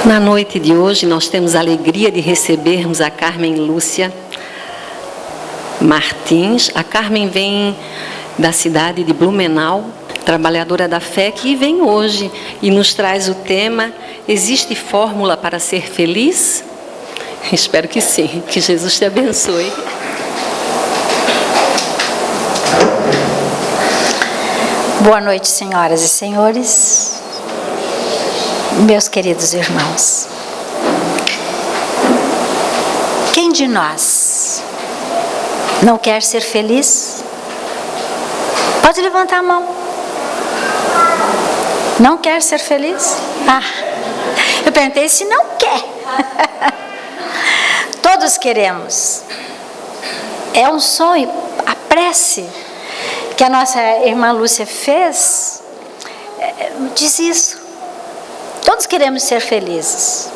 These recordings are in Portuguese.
Na noite de hoje, nós temos a alegria de recebermos a Carmen Lúcia Martins. A Carmen vem da cidade de Blumenau, trabalhadora da fé, que vem hoje e nos traz o tema: existe fórmula para ser feliz? Espero que sim. Que Jesus te abençoe. Boa noite, senhoras e senhores, meus queridos irmãos. Quem de nós não quer ser feliz? Pode levantar a mão. Não quer ser feliz? Eu perguntei se não quer. Todos queremos. É um sonho, a prece que a nossa irmã Lúcia fez, diz isso. Todos queremos ser felizes.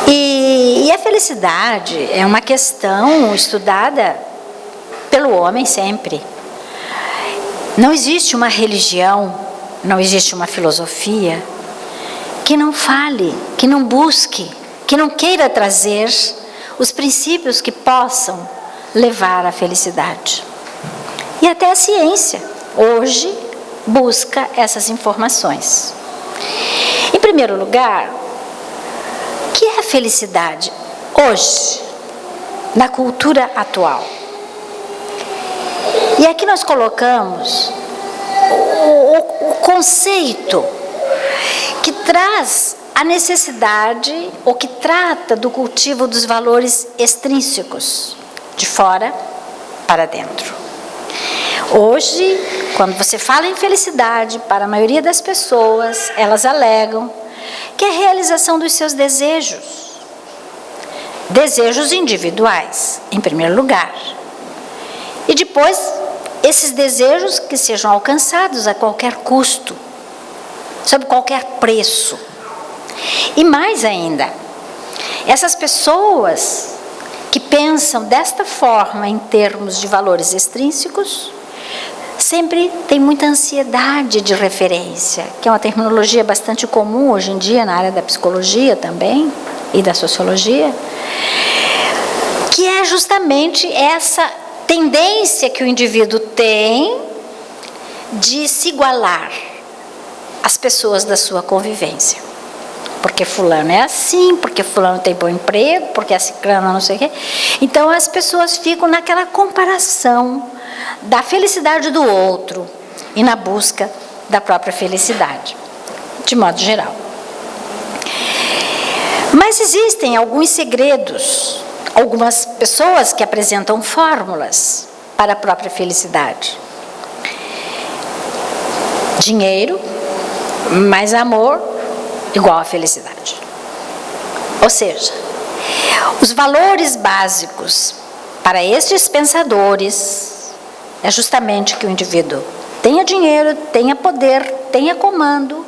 E a felicidade é uma questão estudada pelo homem sempre. Não existe uma religião, não existe uma filosofia que não fale, que não busque, que não queira trazer os princípios que possam levar à felicidade. E até a ciência, hoje, busca essas informações. Em primeiro lugar, o que é a felicidade hoje, na cultura atual? E aqui nós colocamos o conceito que traz a necessidade, ou que trata do cultivo dos valores extrínsecos, de fora para dentro. Hoje, quando você fala em felicidade, para a maioria das pessoas, elas alegam que é a realização dos seus desejos. Desejos individuais, em primeiro lugar. E depois, esses desejos que sejam alcançados a qualquer custo, sob qualquer preço. E mais ainda, essas pessoas que pensam desta forma em termos de valores extrínsecos, sempre tem muita ansiedade de referência, que é uma terminologia bastante comum hoje em dia na área da psicologia também e da sociologia, que é justamente essa tendência que o indivíduo tem de se igualar às pessoas da sua convivência. Porque fulano é assim, porque fulano tem bom emprego, porque a ciclana não sei o quê. Então as pessoas ficam naquela comparação da felicidade do outro e na busca da própria felicidade, de modo geral. Mas existem alguns segredos, algumas pessoas que apresentam fórmulas para a própria felicidade. Dinheiro, mais amor, igual a felicidade. Ou seja, os valores básicos para estes pensadores é justamente que o indivíduo tenha dinheiro, tenha poder, tenha comando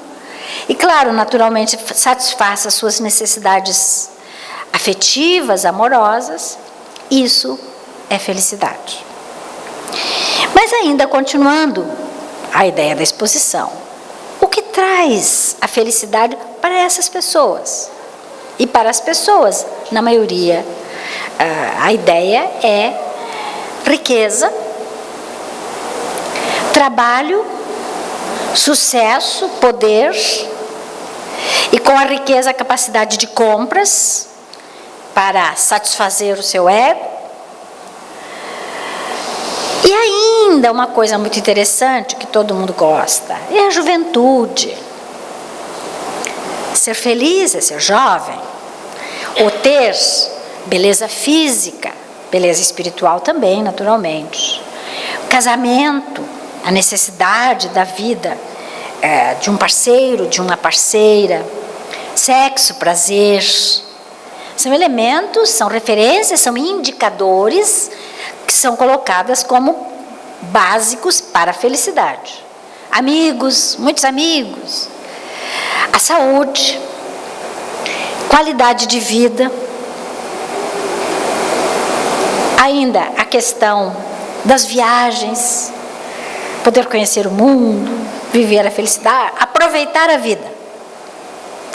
e, claro, naturalmente satisfaça suas necessidades afetivas, amorosas. Isso é felicidade. Mas ainda continuando a ideia da exposição, o que traz a felicidade para essas pessoas? E para as pessoas, na maioria, a ideia é riqueza, trabalho, sucesso, poder, e com a riqueza a capacidade de compras para satisfazer o seu ego. E ainda uma coisa muito interessante que todo mundo gosta, é a juventude. Ser feliz é ser jovem, ou ter beleza física, beleza espiritual também, naturalmente. Casamento, a necessidade da vida de um parceiro, de uma parceira, sexo, prazer. São elementos, são referências, são indicadores que são colocadas como básicos para a felicidade. Amigos, muitos amigos. A saúde, qualidade de vida. Ainda a questão das viagens, poder conhecer o mundo, viver a felicidade, aproveitar a vida.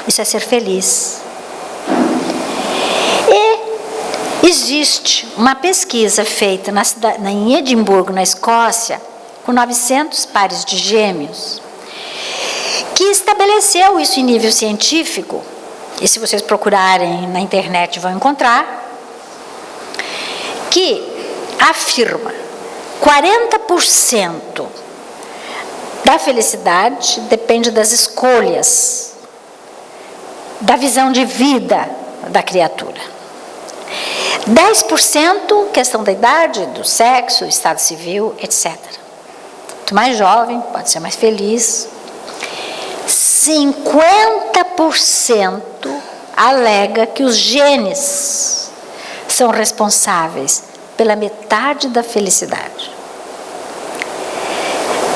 Isso é ser feliz. E existe uma pesquisa feita em Edimburgo, na Escócia, com 900 pares de gêmeos, que estabeleceu isso em nível científico, e se vocês procurarem na internet vão encontrar, que afirma 40% da felicidade depende das escolhas, da visão de vida da criatura. 10% questão da idade, do sexo, estado civil, etc. Quanto mais jovem, pode ser mais feliz. 50% alega que os genes são responsáveis pela metade da felicidade.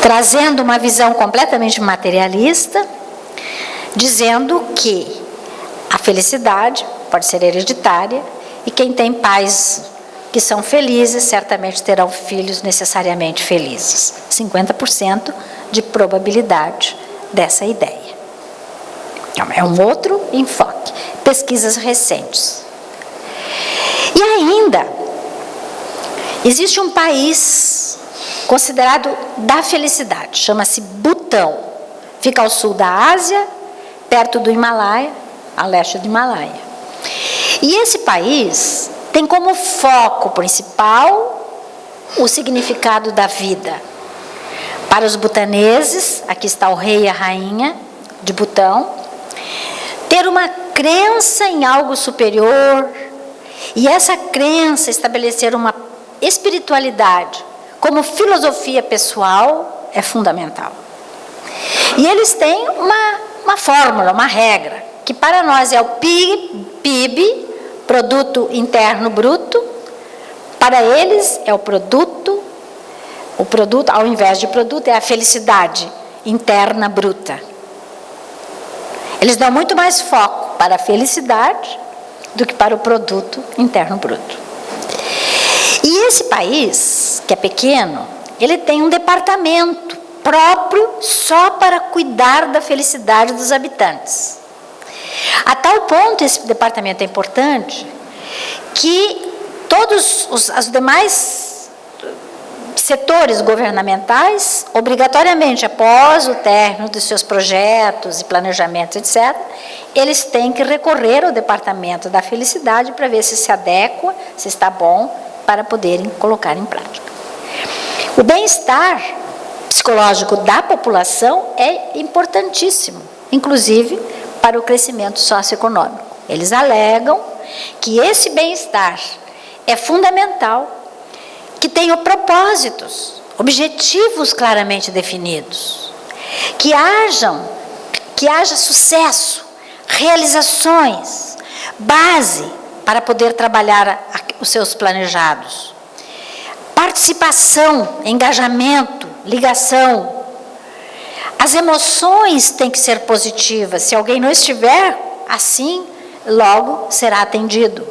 Trazendo uma visão completamente materialista, dizendo que a felicidade pode ser hereditária e quem tem pais que são felizes certamente terão filhos necessariamente felizes. 50% de probabilidade dessa ideia. É um outro enfoque. Pesquisas recentes. E ainda, existe um país considerado da felicidade, chama-se Butão. Fica ao sul da Ásia, perto do Himalaia, a leste do Himalaia. E esse país tem como foco principal o significado da vida. Para os butaneses, aqui está o rei e a rainha de Butão, ter uma crença em algo superior e essa crença estabelecer uma espiritualidade como filosofia pessoal é fundamental. E eles têm uma fórmula, uma regra, que para nós é o PIB, Produto Interno Bruto, para eles é o produto ao invés de produto é a felicidade interna bruta. Eles dão muito mais foco para a felicidade do que para o produto interno bruto. E esse país, que é pequeno, ele tem um departamento próprio só para cuidar da felicidade dos habitantes. A tal ponto esse departamento é importante que todos os demais setores governamentais, obrigatoriamente, após o término dos seus projetos e planejamentos, etc., eles têm que recorrer ao departamento da felicidade para ver se adequa, se está bom, para poderem colocar em prática. O bem-estar psicológico da população é importantíssimo, inclusive para o crescimento socioeconômico. Eles alegam que esse bem-estar é fundamental, que tenha propósitos, objetivos claramente definidos, que haja sucesso, realizações, base para poder trabalhar os seus planejados, participação, engajamento, ligação. As emoções têm que ser positivas. Se alguém não estiver assim, logo será atendido.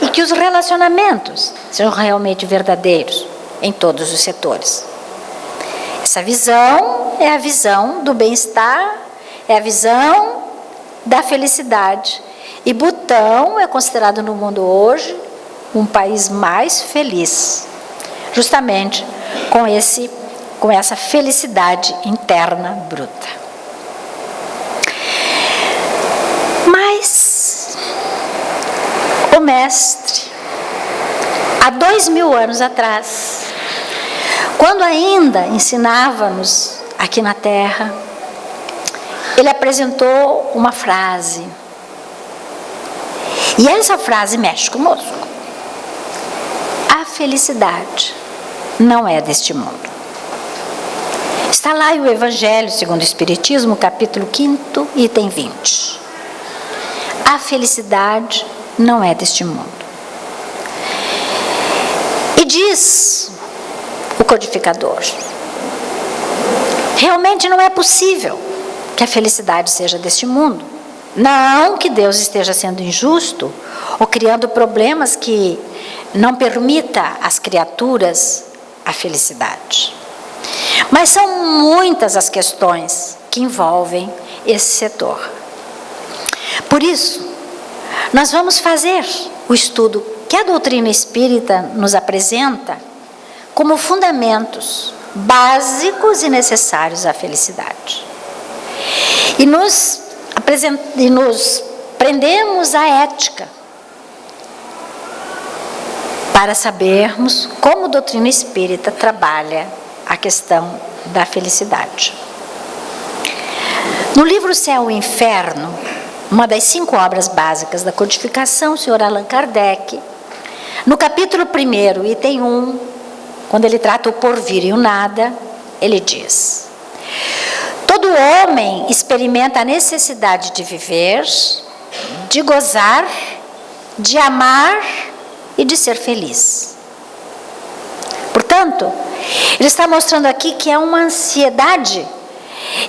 E que os relacionamentos sejam realmente verdadeiros em todos os setores. Essa visão é a visão do bem-estar, é a visão da felicidade. E Butão é considerado no mundo hoje um país mais feliz, justamente com essa felicidade interna bruta. Mas o mestre, há 2000 anos atrás, quando ainda ensinava-nos aqui na Terra, ele apresentou uma frase. E essa frase mexe conosco. A felicidade não é deste mundo. Está lá o Evangelho segundo o Espiritismo, capítulo 5, item 20. A felicidade não é deste mundo. E diz o codificador, realmente não é possível que a felicidade seja deste mundo. Não que Deus esteja sendo injusto ou criando problemas que não permita às criaturas a felicidade. Mas são muitas as questões que envolvem esse setor. Por isso, nós vamos fazer o estudo que a doutrina espírita nos apresenta como fundamentos básicos e necessários à felicidade. E nos prendemos à ética para sabermos como a doutrina espírita trabalha a questão da felicidade. No livro Céu e Inferno, uma das 5 obras básicas da codificação, o Sr. Allan Kardec, no capítulo 1, item 1, quando ele trata o porvir e o nada, ele diz: todo homem experimenta a necessidade de viver, de gozar, de amar e de ser feliz. Portanto, ele está mostrando aqui que é uma ansiedade,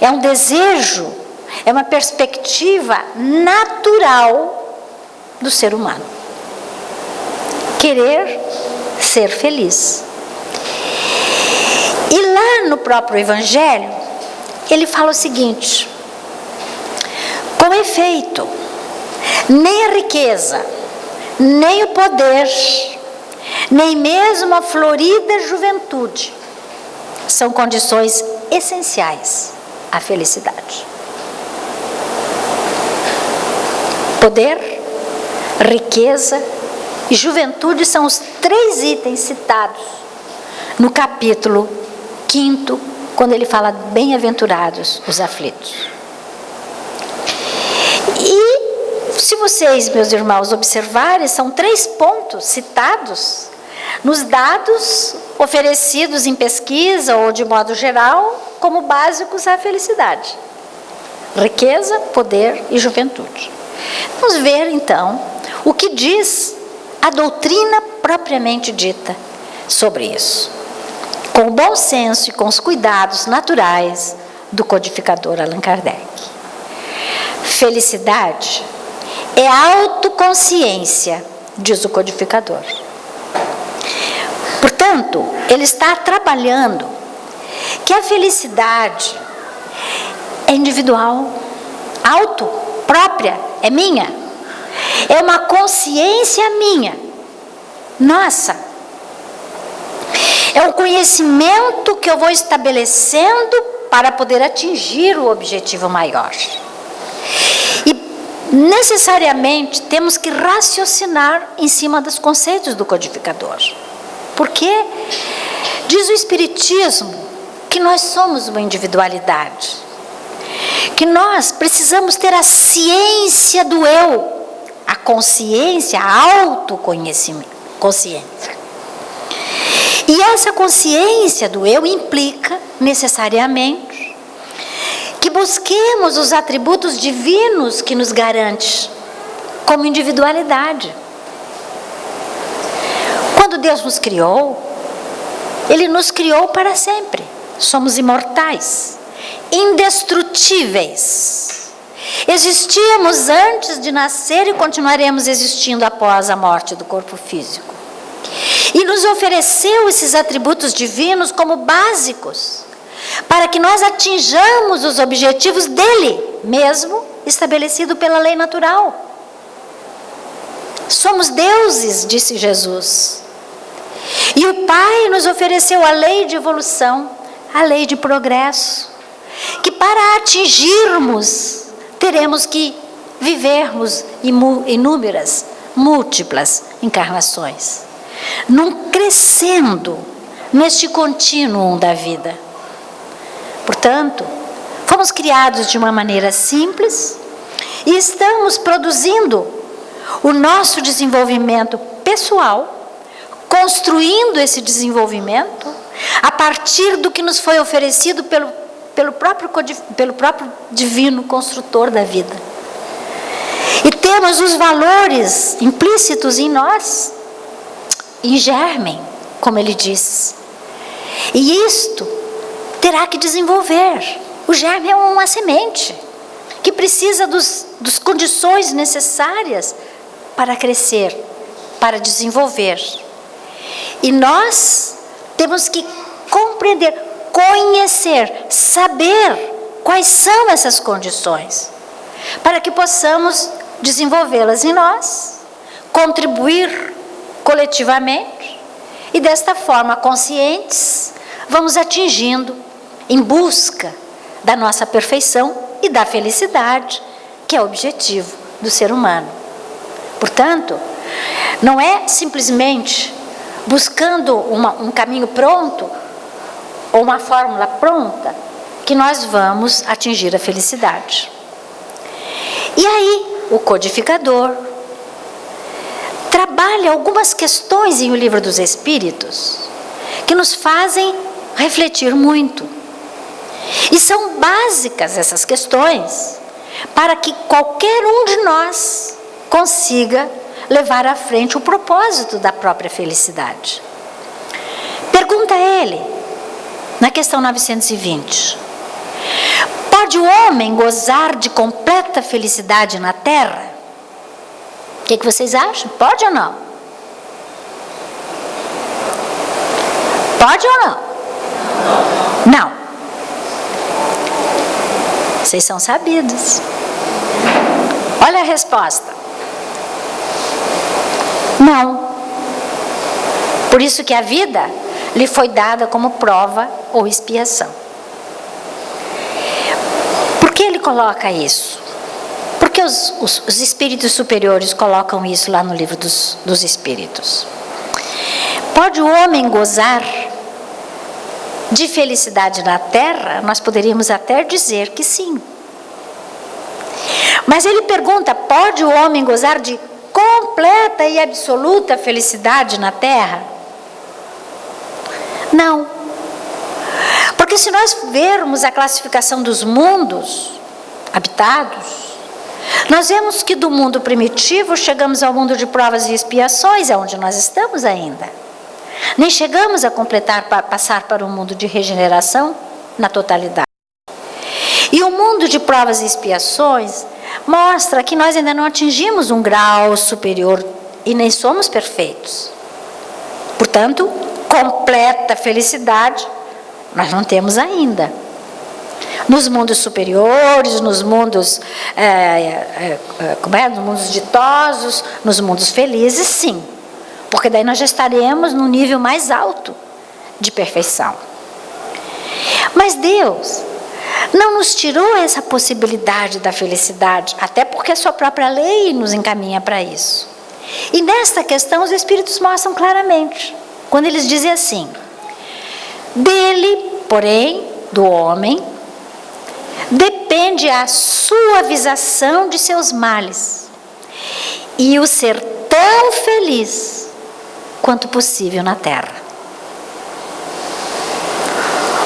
é um desejo, é uma perspectiva natural do ser humano. Querer ser feliz. E lá no próprio Evangelho, ele fala o seguinte: com efeito, nem a riqueza, nem o poder, nem mesmo a florida juventude são condições essenciais à felicidade. Poder, riqueza e juventude são os 3 itens citados no capítulo 5, quando ele fala bem-aventurados os aflitos. E se vocês, meus irmãos, observarem, são 3 pontos citados nos dados oferecidos em pesquisa ou de modo geral como básicos à felicidade: riqueza, poder e juventude. Vamos ver então o que diz a doutrina propriamente dita sobre isso, com o bom senso e com os cuidados naturais do codificador Allan Kardec. Felicidade é autoconsciência, diz o codificador. Portanto, ele está trabalhando que a felicidade é individual, própria, é minha. É uma consciência minha, nossa. É um conhecimento que eu vou estabelecendo para poder atingir o objetivo maior. E necessariamente temos que raciocinar em cima dos conceitos do codificador. Porque diz o Espiritismo que nós somos uma individualidade, que nós precisamos ter a ciência do eu, a consciência, a autoconhecimento, consciência. E essa consciência do eu implica, necessariamente, que busquemos os atributos divinos que nos garante como individualidade. Quando Deus nos criou, Ele nos criou para sempre. Somos imortais, indestrutíveis. Existíamos antes de nascer e continuaremos existindo após a morte do corpo físico. E nos ofereceu esses atributos divinos como básicos, para que nós atinjamos os objetivos dele, mesmo estabelecido pela lei natural. Somos deuses, disse Jesus. E o Pai nos ofereceu a lei de evolução, a lei de progresso, que para atingirmos, teremos que vivermos inúmeras, múltiplas encarnações, num crescendo neste contínuo da vida. Portanto, fomos criados de uma maneira simples e estamos produzindo o nosso desenvolvimento pessoal, construindo esse desenvolvimento a partir do que nos foi oferecido pelo próprio divino construtor da vida. E temos os valores implícitos em nós, em germen, como ele diz. E isto terá que desenvolver. O germe é uma semente que precisa das condições necessárias para crescer, para desenvolver. E nós temos que compreender, conhecer, saber quais são essas condições, para que possamos desenvolvê-las em nós, contribuir coletivamente e desta forma, conscientes, vamos atingindo em busca da nossa perfeição e da felicidade, que é o objetivo do ser humano. Portanto, não é simplesmente buscando um caminho pronto ou uma fórmula pronta que nós vamos atingir a felicidade. E aí, o codificador trabalha algumas questões em O Livro dos Espíritos que nos fazem refletir muito. E são básicas essas questões para que qualquer um de nós consiga levar à frente o propósito da própria felicidade. Pergunta ele, na questão 920: pode o homem gozar de completa felicidade na Terra? O que vocês acham? Pode ou não? Pode ou não? Não. Vocês são sabidos. Olha a resposta. Não. Por isso que a vida lhe foi dada como prova ou expiação. Por que ele coloca isso? Porque os espíritos superiores colocam isso lá no Livro dos Espíritos. Pode o homem gozar de felicidade na Terra? Nós poderíamos até dizer que sim. Mas ele pergunta: pode o homem gozar de completa e absoluta felicidade na Terra? Não. Porque se nós vermos a classificação dos mundos habitados, nós vemos que do mundo primitivo chegamos ao mundo de provas e expiações, é onde nós estamos ainda. Nem chegamos a passar para o mundo de regeneração na totalidade. E o mundo de provas e expiações mostra que nós ainda não atingimos um grau superior e nem somos perfeitos. Portanto, completa felicidade nós não temos ainda. Nos mundos superiores, nos mundos, nos mundos ditosos, nos mundos felizes, sim. Porque daí nós já estaremos num nível mais alto de perfeição. Mas Deus não nos tirou essa possibilidade da felicidade, até porque a sua própria lei nos encaminha para isso. E nesta questão os Espíritos mostram claramente, quando eles dizem assim: dele, porém, do homem, depende a suavização de seus males e o ser tão feliz quanto possível na Terra.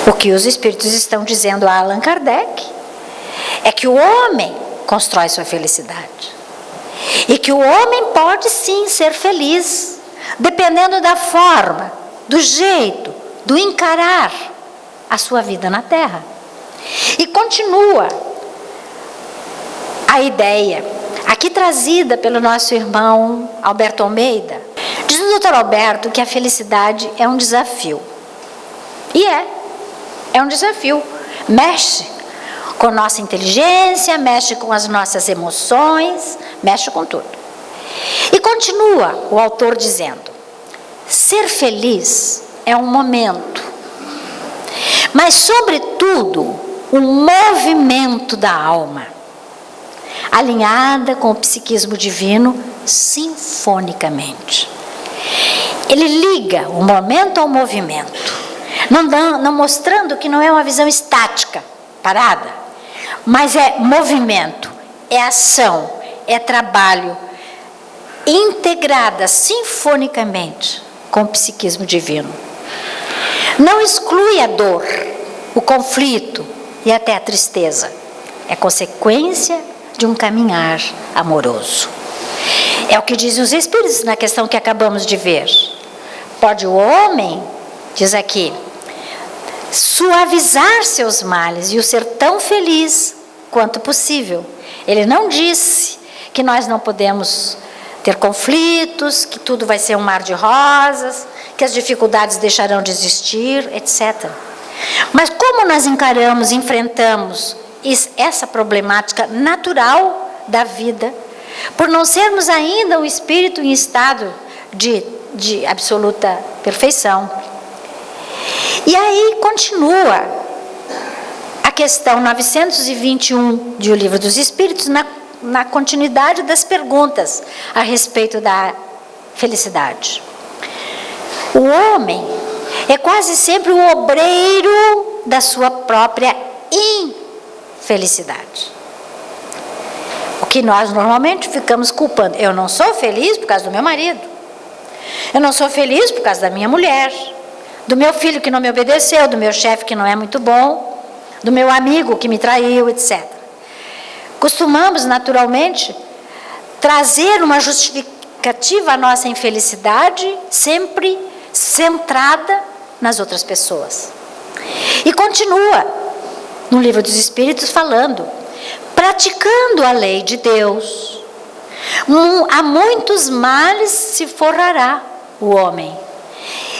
O que os Espíritos estão dizendo a Allan Kardec é que o homem constrói sua felicidade e que o homem pode sim ser feliz, dependendo da forma, do jeito, do encarar a sua vida na Terra. E continua a ideia, aqui trazida pelo nosso irmão Alberto Almeida. Diz o Dr. Alberto que a felicidade é um desafio. E é um desafio. Mexe com nossa inteligência, mexe com as nossas emoções, mexe com tudo. E continua o autor dizendo: ser feliz é um momento, mas sobretudo um movimento da alma, alinhada com o psiquismo divino sinfonicamente. Ele liga o momento ao movimento, não mostrando que não é uma visão estática, parada, mas é movimento, é ação, é trabalho, integrada sinfonicamente com o psiquismo divino. Não exclui a dor, o conflito e até a tristeza. É consequência de um caminhar amoroso. É o que dizem os Espíritos na questão que acabamos de ver. Pode o homem, diz aqui, suavizar seus males e o ser tão feliz quanto possível. Ele não disse que nós não podemos ter conflitos, que tudo vai ser um mar de rosas, que as dificuldades deixarão de existir, etc. Mas como nós encaramos, enfrentamos essa problemática natural da vida, por não sermos ainda um espírito em estado de absoluta perfeição. E aí continua a questão 921 de O Livro dos Espíritos, na continuidade das perguntas a respeito da felicidade. O homem é quase sempre o obreiro da sua própria infelicidade. O que nós normalmente ficamos culpando. Eu não sou feliz por causa do meu marido. Eu não sou feliz por causa da minha mulher, do meu filho que não me obedeceu, do meu chefe que não é muito bom, do meu amigo que me traiu, etc. Costumamos, naturalmente, trazer uma justificativa à nossa infelicidade, sempre centrada nas outras pessoas. E continua no Livro dos Espíritos falando: praticando a lei de Deus, a muitos males se forrará o homem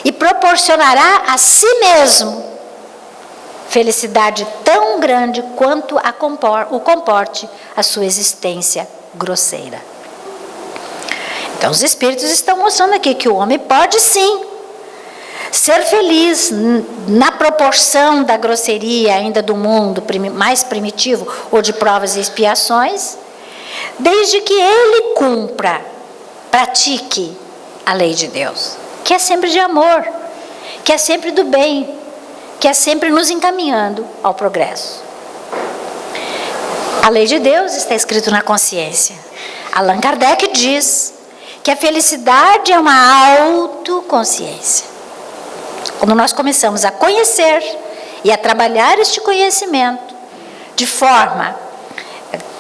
e proporcionará a si mesmo felicidade tão grande quanto o comporte a sua existência grosseira. Então os Espíritos estão mostrando aqui que o homem pode sim ser feliz na proporção da grosseria ainda do mundo mais primitivo ou de provas e expiações, desde que ele pratique a lei de Deus, que é sempre de amor, que é sempre do bem, que é sempre nos encaminhando ao progresso. A lei de Deus está escrito na consciência. Allan Kardec diz que a felicidade é uma autoconsciência. Quando nós começamos a conhecer e a trabalhar este conhecimento de forma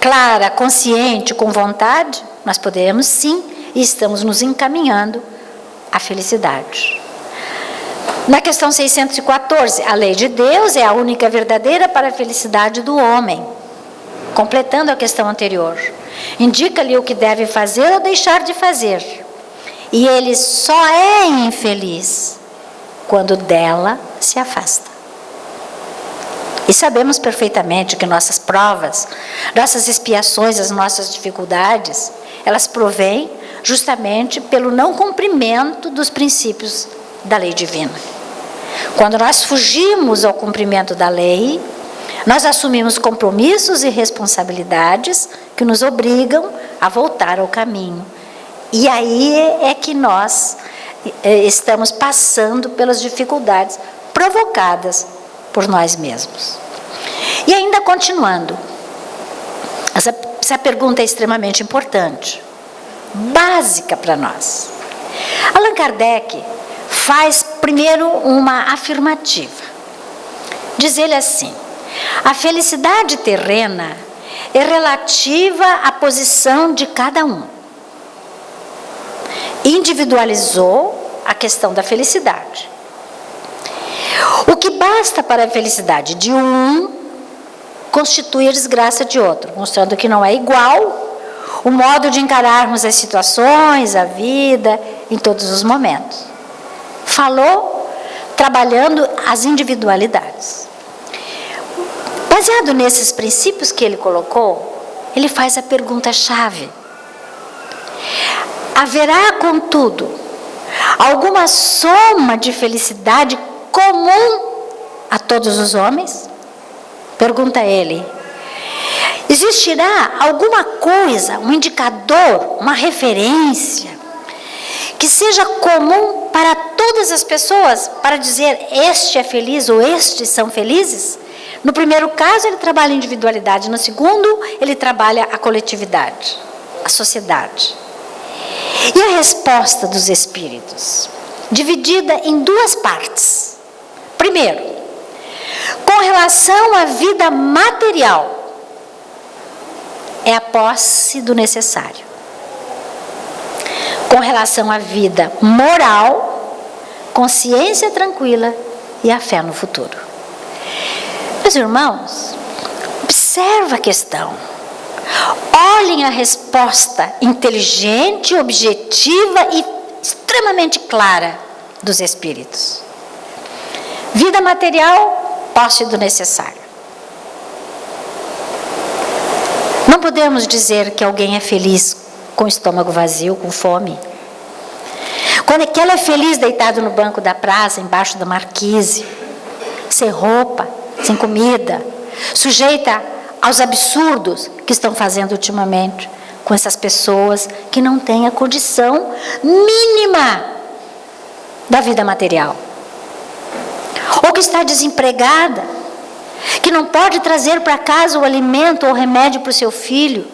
clara, consciente, com vontade, nós podemos sim e estamos nos encaminhando à felicidade. Na questão 614, a lei de Deus é a única verdadeira para a felicidade do homem. Completando a questão anterior, indica-lhe o que deve fazer ou deixar de fazer, e ele só é infeliz quando dela se afasta. E sabemos perfeitamente que nossas provas, nossas expiações, as nossas dificuldades, elas provêm justamente pelo não cumprimento dos princípios da lei divina. Quando nós fugimos ao cumprimento da lei, nós assumimos compromissos e responsabilidades que nos obrigam a voltar ao caminho. E aí é que nós estamos passando pelas dificuldades provocadas por nós mesmos. E ainda continuando, essa pergunta é extremamente importante, básica para nós. Allan Kardec faz primeiro uma afirmativa. Diz ele assim: a felicidade terrena é relativa à posição de cada um. Individualizou a questão da felicidade. O que basta para a felicidade de um constitui a desgraça de outro, mostrando que não é igual o modo de encararmos as situações, a vida, em todos os momentos. Falou trabalhando as individualidades. Baseado nesses princípios que ele colocou, ele faz a pergunta-chave: haverá, contudo, alguma soma de felicidade comum a todos os homens? Pergunta ele. Existirá alguma coisa, um indicador, uma referência, que seja comum para todas as pessoas, para dizer este é feliz ou estes são felizes? No primeiro caso, ele trabalha a individualidade. No segundo, ele trabalha a coletividade, a sociedade. E a resposta dos espíritos, dividida em duas partes. Primeiro, com relação à vida material, é a posse do necessário. Com relação à vida moral, consciência tranquila e a fé no futuro. Meus irmãos, observa a questão. Olhem a resposta inteligente, objetiva e extremamente clara dos espíritos. Vida material, posse do necessário. Não podemos dizer que alguém é feliz com o estômago vazio, com fome. Quando é que ela é feliz deitado no banco da praça, embaixo da marquise, sem roupa, sem comida, sujeita aos absurdos que estão fazendo ultimamente com essas pessoas que não têm a condição mínima da vida material. Ou que está desempregada, que não pode trazer para casa o alimento ou o remédio para o seu filho.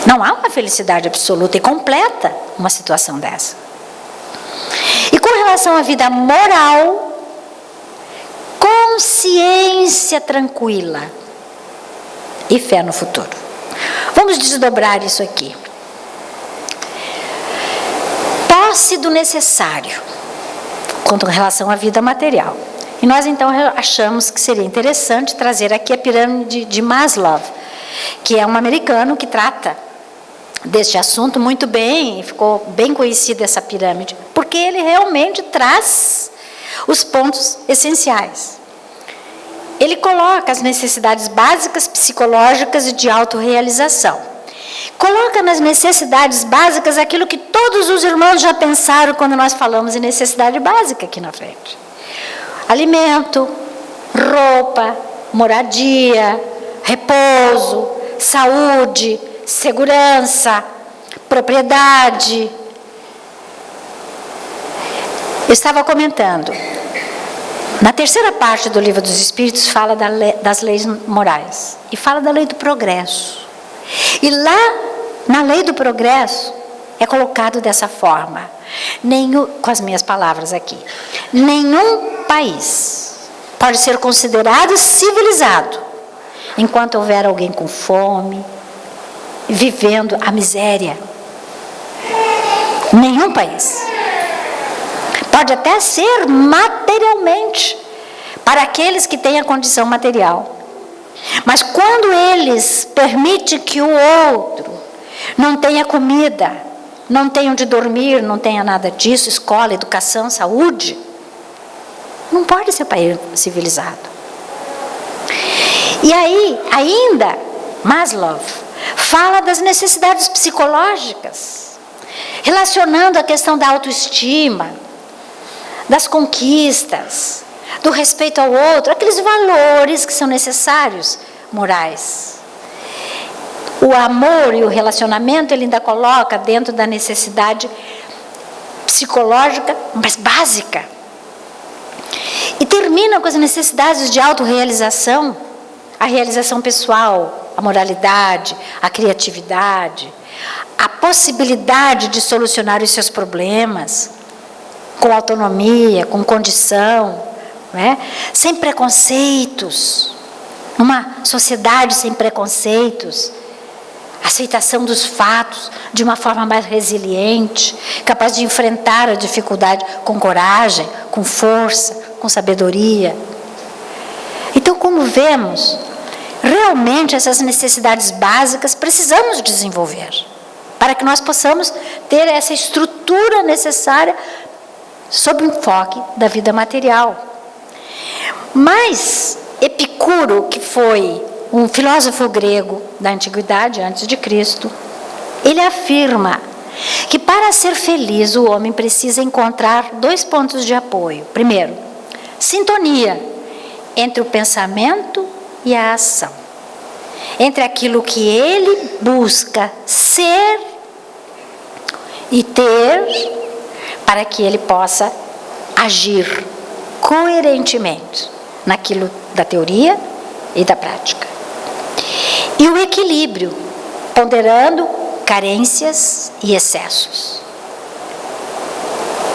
Não há uma felicidade absoluta e completa uma situação dessa. E com relação à vida moral, consciência tranquila e fé no futuro. Vamos desdobrar isso aqui. Posse do necessário com relação à vida material. E nós então achamos que seria interessante trazer aqui a pirâmide de Maslow, que é um americano que trata deste assunto muito bem, e ficou bem conhecida essa pirâmide, porque ele realmente traz os pontos essenciais. Ele coloca as necessidades básicas, psicológicas e de autorrealização. Coloca nas necessidades básicas aquilo que todos os irmãos já pensaram quando nós falamos em necessidade básica aqui na frente. Alimento, roupa, moradia, repouso, saúde, segurança, propriedade. Eu estava comentando, na terceira parte do Livro dos Espíritos fala das leis morais e fala da lei do progresso. E lá, na lei do progresso, é colocado dessa forma, com as minhas palavras aqui, nenhum país pode ser considerado civilizado enquanto houver alguém com fome, vivendo a miséria. Nenhum país. Pode até ser materialmente, para aqueles que têm a condição material. Mas quando eles permitem que o outro não tenha comida, não tenha onde dormir, não tenha nada disso, escola, educação, saúde, não pode ser país civilizado. E aí, ainda, Maslow fala das necessidades psicológicas, relacionando a questão da autoestima, das conquistas, do respeito ao outro, aqueles valores que são necessários, morais. O amor e o relacionamento ele ainda coloca dentro da necessidade psicológica, mas básica. E termina com as necessidades de autorrealização, a realização pessoal, a moralidade, a criatividade, a possibilidade de solucionar os seus problemas, com autonomia, com condição, né? Sem preconceitos, uma sociedade sem preconceitos, aceitação dos fatos de uma forma mais resiliente, capaz de enfrentar a dificuldade com coragem, com força, com sabedoria. Então, como vemos, realmente essas necessidades básicas precisamos desenvolver, para que nós possamos ter essa estrutura necessária sob o enfoque da vida material. Mas Epicuro, que foi um filósofo grego da antiguidade, antes de Cristo, ele afirma que para ser feliz o homem precisa encontrar 2 pontos de apoio. Primeiro, sintonia entre o pensamento e a ação, entre aquilo que ele busca ser e ter, para que ele possa agir coerentemente naquilo da teoria e da prática. E o equilíbrio, ponderando carências e excessos.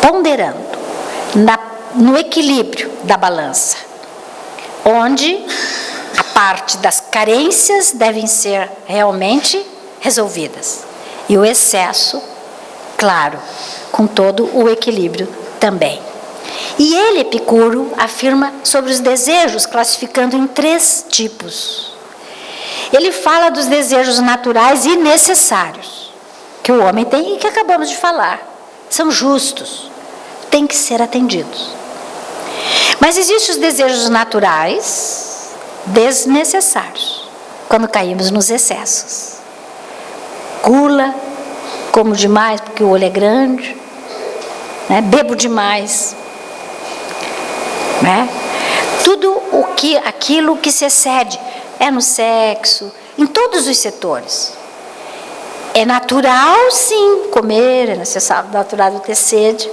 Ponderando no equilíbrio da balança, onde a parte das carências devem ser realmente resolvidas. E o excesso, claro, com todo o equilíbrio também. E ele, Epicuro, afirma sobre os desejos, classificando em 3 tipos. Ele fala dos desejos naturais e necessários, que o homem tem e que acabamos de falar. São justos, têm que ser atendidos. Mas existem os desejos naturais desnecessários, quando caímos nos excessos. gula, como demais porque o olho é grande, né? Bebo demais, né? Tudo aquilo que se excede é no sexo, em todos os setores. É natural, sim, comer, é necessário, natural ter sede,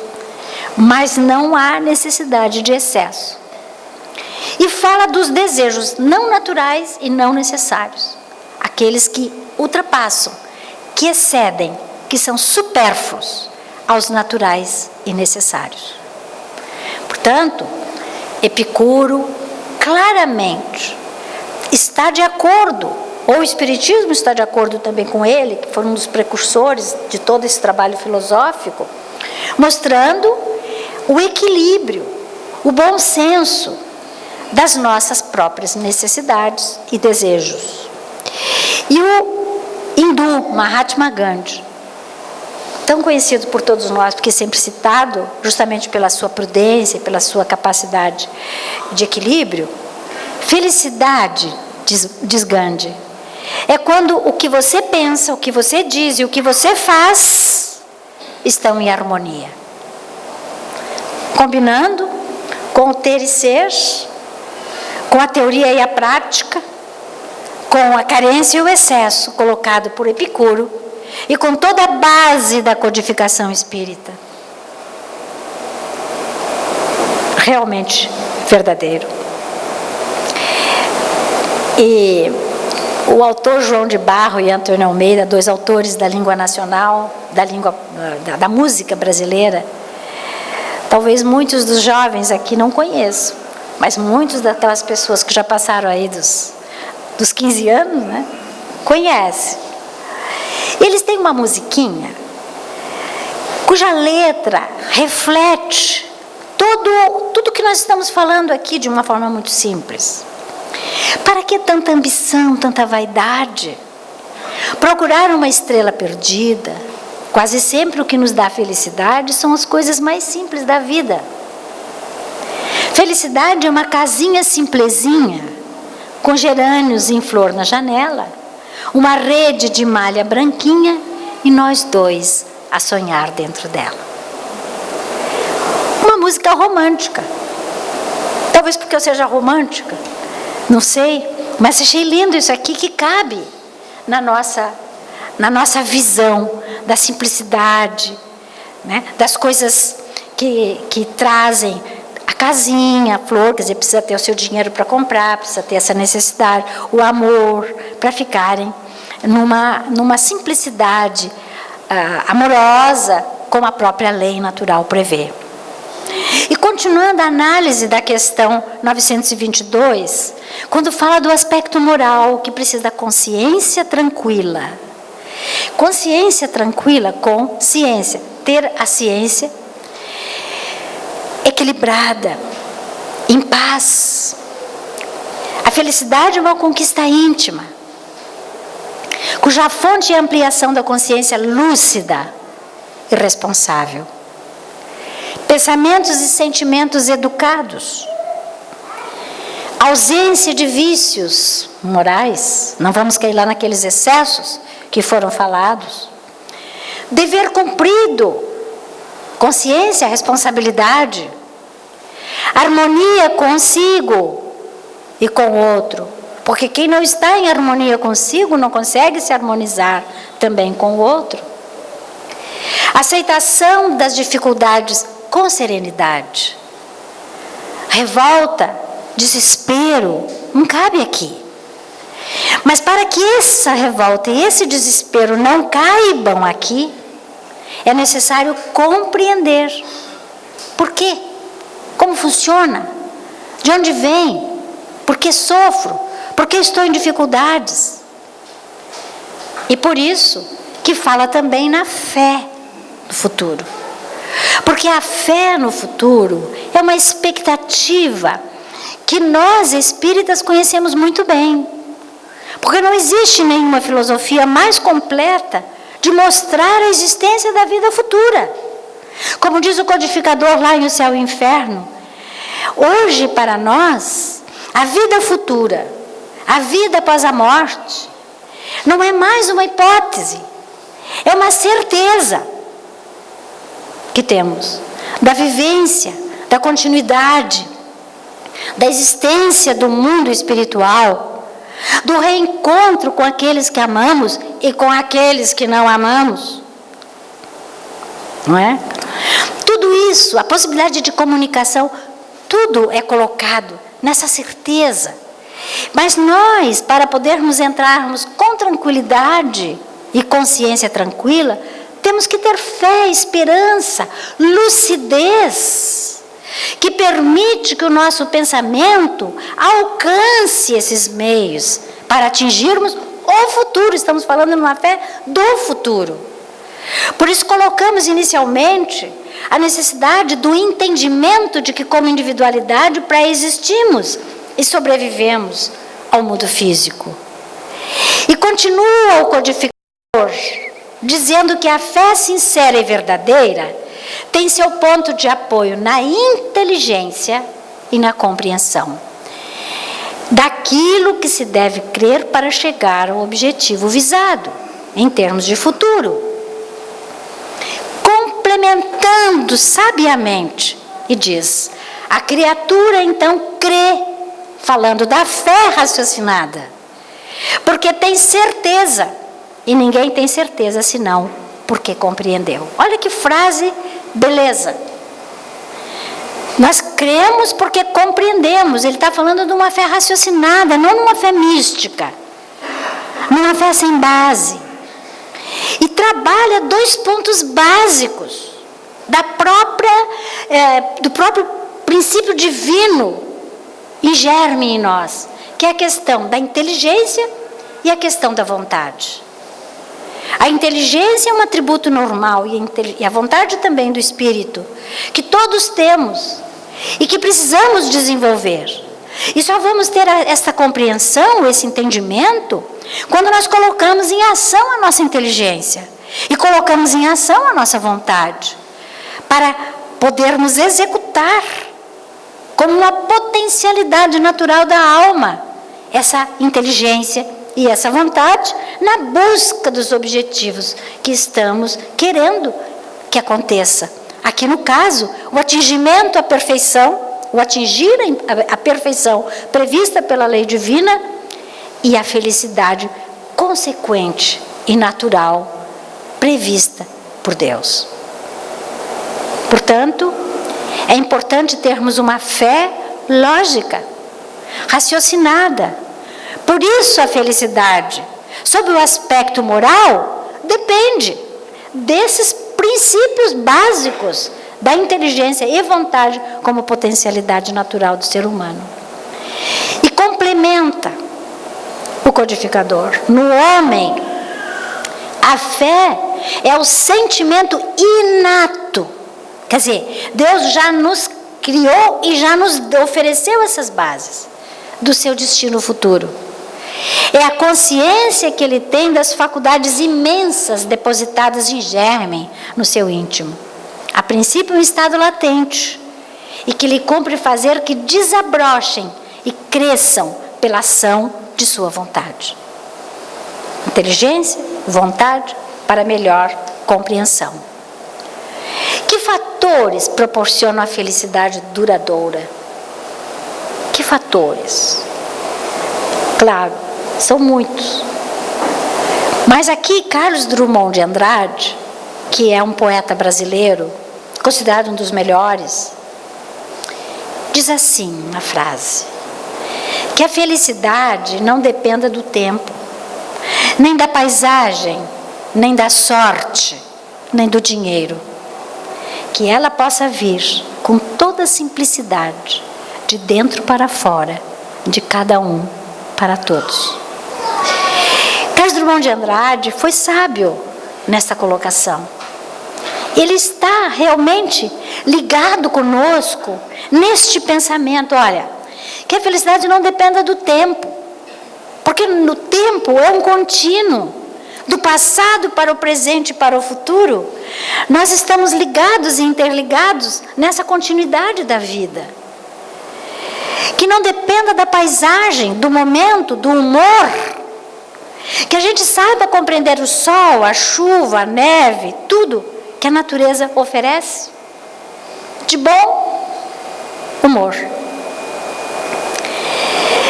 mas não há necessidade de excesso. E fala dos desejos não naturais e não necessários, aqueles que ultrapassam, que excedem, que são supérfluos aos naturais e necessários. Portanto, Epicuro claramente está de acordo, ou o Espiritismo está de acordo também com ele, que foi um dos precursores de todo esse trabalho filosófico, mostrando o equilíbrio, o bom senso das nossas próprias necessidades e desejos. E o hindu Mahatma Gandhi, tão conhecido por todos nós, porque sempre citado, justamente pela sua prudência, pela sua capacidade de equilíbrio, felicidade, diz Gandhi, é quando o que você pensa, o que você diz e o que você faz estão em harmonia. Combinando com o ter e ser, com a teoria e a prática, com a carência e o excesso colocado por Epicuro e com toda a base da codificação espírita. Realmente verdadeiro. E o autor João de Barro e Antônio Almeida, dois autores da língua nacional, da música brasileira, talvez muitos dos jovens aqui não conheçam, mas muitos daquelas pessoas que já passaram aí dos 15 anos, né, conhecem. Eles têm uma musiquinha cuja letra reflete tudo que nós estamos falando aqui de uma forma muito simples. Para que tanta ambição, tanta vaidade? Procurar uma estrela perdida. Quase sempre o que nos dá felicidade são as coisas mais simples da vida. Felicidade é uma casinha simplesinha, com gerânios em flor na janela, uma rede de malha branquinha e nós dois a sonhar dentro dela. Uma música romântica. Talvez porque eu seja romântica, não sei, mas achei lindo isso aqui, que cabe na nossa visão da simplicidade, né? Das coisas que trazem a casinha, a flor, quer dizer, precisa ter o seu dinheiro para comprar, precisa ter essa necessidade, o amor, para ficarem numa simplicidade amorosa, como a própria lei natural prevê. E continuando a análise da questão 922, quando fala do aspecto moral, que precisa da consciência tranquila. Consciência tranquila com ciência. Ter a ciência equilibrada, em paz. A felicidade é uma conquista íntima, cuja fonte é a ampliação da consciência lúcida e responsável. Pensamentos e sentimentos educados. Ausência de vícios morais. Não vamos cair lá naqueles excessos que foram falados. Dever cumprido. Consciência, responsabilidade. Harmonia consigo e com o outro. Porque quem não está em harmonia consigo não consegue se harmonizar também com o outro. Aceitação das dificuldades com serenidade. Revolta, desespero, não cabe aqui. Mas para que essa revolta e esse desespero não caibam aqui, é necessário compreender. Por quê? Como funciona? De onde vem? Por que sofro? Por que estou em dificuldades? E por isso que fala também na fé no futuro. Porque a fé no futuro é uma expectativa que nós espíritas conhecemos muito bem. Porque não existe nenhuma filosofia mais completa de mostrar a existência da vida futura. Como diz o codificador lá em O Céu e o Inferno, hoje para nós, a vida futura, a vida após a morte, não é mais uma hipótese, É uma certeza que temos da vivência, da continuidade, da existência do mundo espiritual, do reencontro com aqueles que amamos e com aqueles que não amamos. Não é? Tudo isso, a possibilidade de comunicação, tudo é colocado nessa certeza. Mas nós, para podermos entrarmos com tranquilidade e consciência tranquila, temos que ter fé, esperança, lucidez, que permite que o nosso pensamento alcance esses meios para atingirmos o futuro. Estamos falando numa fé do futuro. Por isso colocamos inicialmente a necessidade do entendimento de que como individualidade pré-existimos e sobrevivemos ao mundo físico. E continua o codificador dizendo que a fé sincera e verdadeira tem seu ponto de apoio na inteligência e na compreensão daquilo que se deve crer para chegar ao objetivo visado, em termos de futuro. Complementando sabiamente, e diz, a criatura então crê, falando da fé raciocinada, porque tem certeza, e ninguém tem certeza senão porque compreendeu. Olha que frase, beleza. Nós cremos porque compreendemos. Ele está falando de uma fé raciocinada, não numa fé mística, numa fé sem base. E trabalha dois pontos básicos do próprio princípio divino em germe em nós, que é a questão da inteligência e a questão da vontade. A inteligência é um atributo normal e a vontade também do espírito, que todos temos e que precisamos desenvolver. E só vamos ter essa compreensão, esse entendimento, quando nós colocamos em ação a nossa inteligência e colocamos em ação a nossa vontade, para podermos executar como uma potencialidade natural da alma essa inteligência e essa vontade na busca dos objetivos que estamos querendo que aconteça. Aqui no caso, o atingimento à perfeição, o atingir a perfeição prevista pela lei divina e a felicidade consequente e natural prevista por Deus. Portanto, é importante termos uma fé lógica, raciocinada. Por isso a felicidade, sob o aspecto moral, depende desses princípios básicos da inteligência e vontade como potencialidade natural do ser humano. E complementa o codificador. No homem, a fé é o sentimento inato. Quer dizer, Deus já nos criou e já nos ofereceu essas bases do seu destino futuro. É a consciência que ele tem das faculdades imensas depositadas em germe no seu íntimo. A princípio, um estado latente, e que lhe cumpre fazer que desabrochem e cresçam pela ação de sua vontade. Inteligência, vontade para melhor compreensão. Que fatores proporcionam a felicidade duradoura? Que fatores? Claro, são muitos. Mas aqui, Carlos Drummond de Andrade, que é um poeta brasileiro, considerado um dos melhores, diz assim na frase, que a felicidade não dependa do tempo, nem da paisagem, nem da sorte, nem do dinheiro. Que ela possa vir com toda a simplicidade, de dentro para fora, de cada um para todos. Carlos Drummond de Andrade foi sábio nessa colocação. Ele está realmente ligado conosco neste pensamento, olha, que a felicidade não dependa do tempo, porque no tempo é um contínuo, do passado para o presente e para o futuro, nós estamos ligados e interligados nessa continuidade da vida. Que não dependa da paisagem, do momento, do humor, Que a gente saiba compreender o sol, a chuva, a neve, tudo que a natureza oferece de bom humor.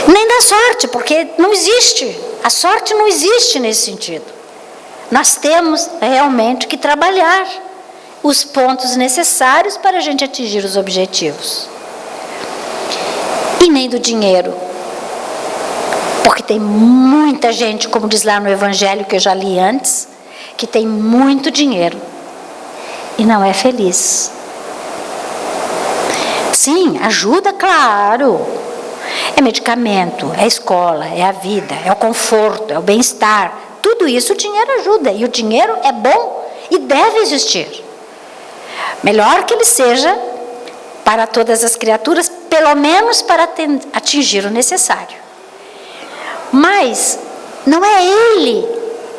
Nem da sorte, porque não existe. A sorte não existe nesse sentido. Nós temos realmente que trabalhar os pontos necessários para a gente atingir os objetivos. E nem do dinheiro. Porque tem muita gente, como diz lá no Evangelho que eu já li antes, que tem muito dinheiro e não é feliz. Sim, ajuda, claro. É medicamento, é escola, é a vida, é o conforto, é o bem-estar. Tudo isso o dinheiro ajuda. E o dinheiro é bom e deve existir. Melhor que ele seja para todas as criaturas, pelo menos para atingir o necessário. Mas não é ele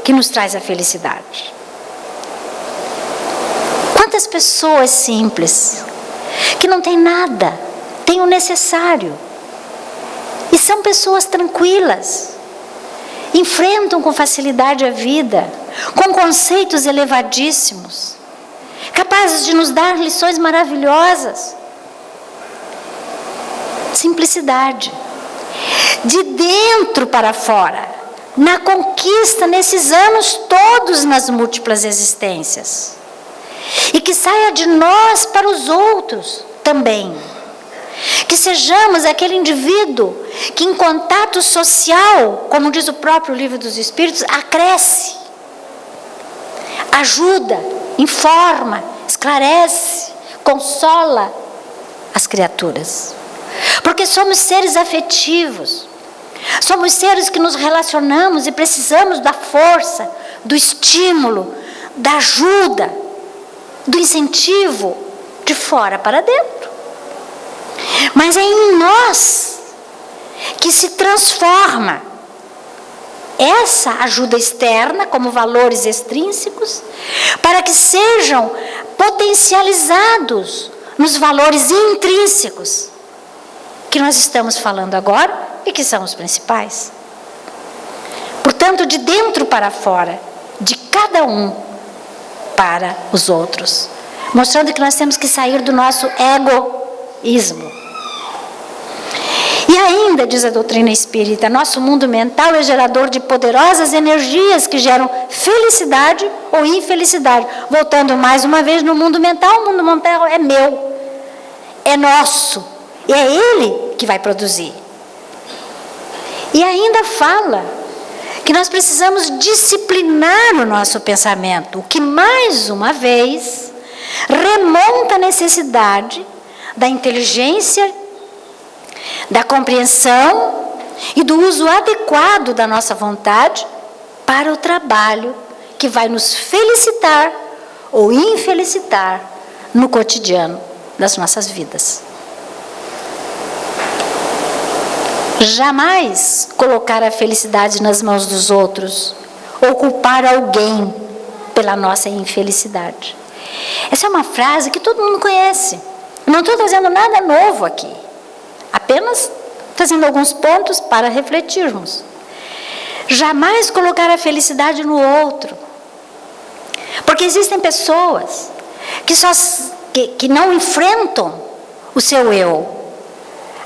que nos traz a felicidade. Quantas pessoas simples, que não têm nada, têm o necessário, e são pessoas tranquilas, enfrentam com facilidade a vida, com conceitos elevadíssimos, capazes de nos dar lições maravilhosas. Simplicidade. De dentro para fora, na conquista, nesses anos todos, nas múltiplas existências. E que saia de nós para os outros também. Que sejamos aquele indivíduo que em contato social, como diz o próprio Livro dos Espíritos, acresce, ajuda, informa, esclarece, consola as criaturas. Porque somos seres afetivos, somos seres que nos relacionamos e precisamos da força, do estímulo, da ajuda, do incentivo de fora para dentro. Mas é em nós que se transforma essa ajuda externa como valores extrínsecos para que sejam potencializados nos valores intrínsecos que nós estamos falando agora e que são os principais. Portanto, de dentro para fora, de cada um para os outros, mostrando que nós temos que sair do nosso egoísmo. E ainda, diz a doutrina espírita, nosso mundo mental é gerador de poderosas energias que geram felicidade ou infelicidade. Voltando mais uma vez no mundo mental, o mundo mental é meu, é nosso. E é ele que vai produzir. E ainda fala que nós precisamos disciplinar o nosso pensamento, o que mais uma vez remonta a necessidade da inteligência, da compreensão e do uso adequado da nossa vontade para o trabalho que vai nos felicitar ou infelicitar no cotidiano das nossas vidas. Jamais colocar a felicidade nas mãos dos outros ou culpar alguém pela nossa infelicidade. Essa é uma frase que todo mundo conhece. Não estou trazendo nada novo aqui. Apenas trazendo alguns pontos para refletirmos. Jamais colocar a felicidade no outro. Porque existem pessoas que não enfrentam o seu eu,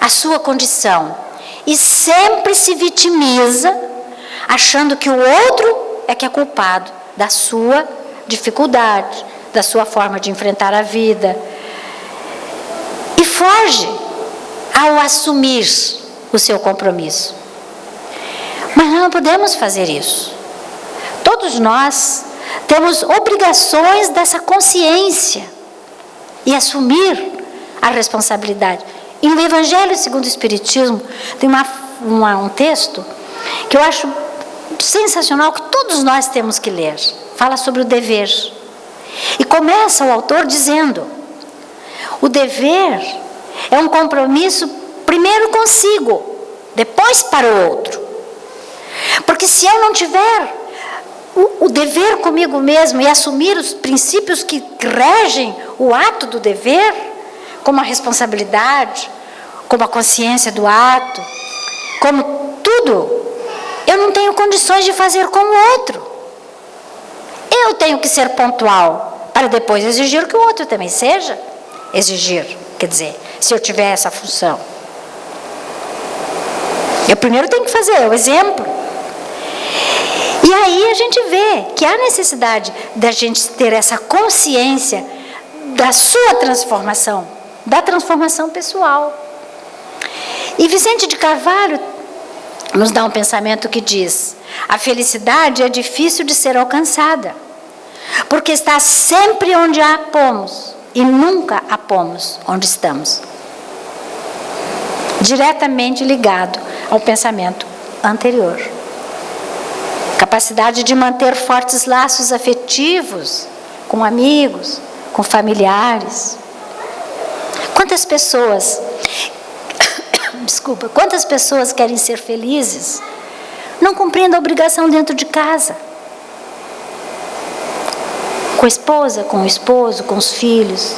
a sua condição. E sempre se vitimiza, achando que o outro é que é culpado da sua dificuldade, da sua forma de enfrentar a vida. E foge ao assumir o seu compromisso. Mas não podemos fazer isso. Todos nós temos obrigações dessa consciência e assumir a responsabilidade. E no Evangelho segundo o Espiritismo tem um texto que eu acho sensacional, que todos nós temos que ler. Fala sobre o dever. E começa o autor dizendo: o dever é um compromisso primeiro consigo, depois para o outro. Porque se eu não tiver o dever comigo mesmo e assumir os princípios que regem o ato do dever, como a responsabilidade, como a consciência do ato, como tudo, eu não tenho condições de fazer como o outro. Eu tenho que ser pontual para depois exigir que o outro também seja. Exigir, quer dizer, se eu tiver essa função. Eu primeiro tenho que fazer o exemplo. E aí a gente vê que há necessidade da gente ter essa consciência da sua transformação, da transformação pessoal. E Vicente de Carvalho nos dá um pensamento que diz: a felicidade é difícil de ser alcançada, porque está sempre onde a pomos e nunca a pomos onde estamos. Diretamente ligado ao pensamento anterior. Capacidade de manter fortes laços afetivos com amigos, com familiares. Quantas pessoas querem ser felizes, não cumprindo a obrigação dentro de casa? Com a esposa, com o esposo, com os filhos,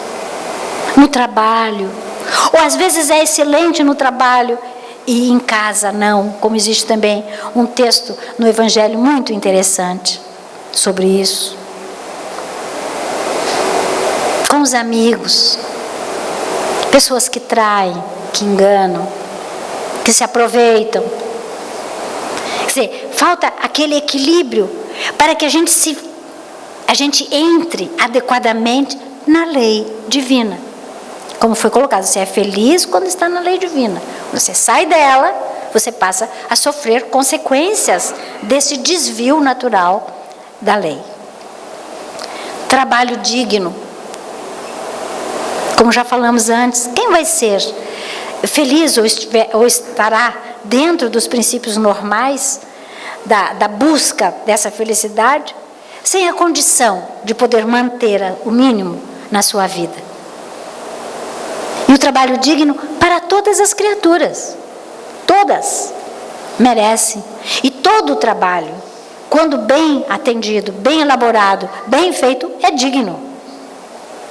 no trabalho. Ou às vezes é excelente no trabalho e em casa não, como existe também um texto no Evangelho muito interessante sobre isso. Com os amigos, pessoas que traem, que enganam, que se aproveitam. Quer dizer, falta aquele equilíbrio para que a gente entre adequadamente na lei divina. Como foi colocado, você é feliz quando está na lei divina. Você sai dela, você passa a sofrer consequências desse desvio natural da lei. Trabalho digno. Como já falamos antes, quem vai ser feliz ou estará dentro dos princípios normais da busca dessa felicidade, sem a condição de poder manter o mínimo na sua vida? E o trabalho digno para todas as criaturas. Todas merecem. E todo o trabalho, quando bem atendido, bem elaborado, bem feito, é digno.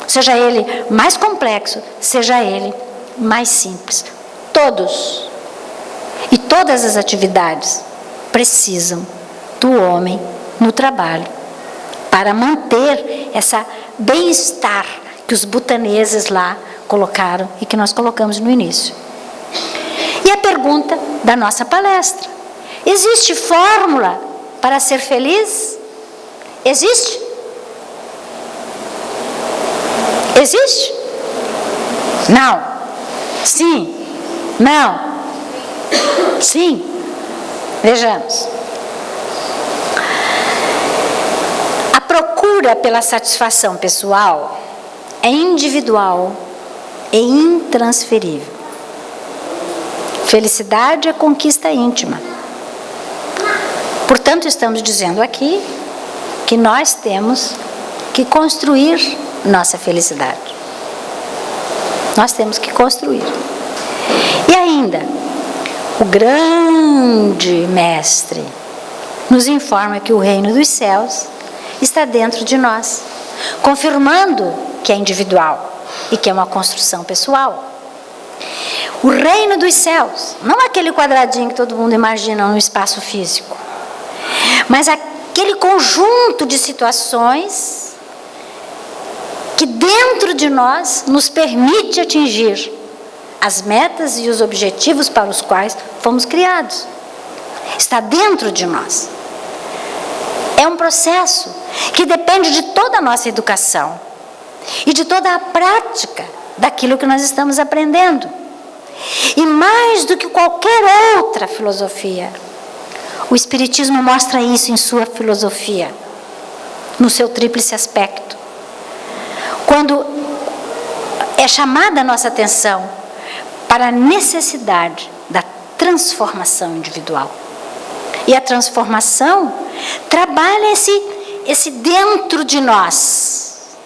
Seja ele mais complexo, seja ele mais simples. Todos e todas as atividades precisam do homem no trabalho para manter essa bem-estar que os butaneses lá colocaram e que nós colocamos no início. E a pergunta da nossa palestra: existe fórmula para ser feliz? Existe? Existe? Não. Sim. Não. Sim. Vejamos. A procura pela satisfação pessoal é individual e intransferível. Felicidade é conquista íntima. Portanto, estamos dizendo aqui que nós temos que construir nossa felicidade. Nós temos que construir. E ainda, o grande mestre nos informa que o reino dos céus está dentro de nós, confirmando que é individual e que é uma construção pessoal. O reino dos céus, não aquele quadradinho que todo mundo imagina no espaço físico, mas aquele conjunto de situações que dentro de nós nos permite atingir as metas e os objetivos para os quais fomos criados. Está dentro de nós. É um processo que depende de toda a nossa educação e de toda a prática daquilo que nós estamos aprendendo. E mais do que qualquer outra filosofia, o Espiritismo mostra isso em sua filosofia, no seu tríplice aspecto. Quando é chamada a nossa atenção para a necessidade da transformação individual. E a transformação trabalha esse dentro de nós,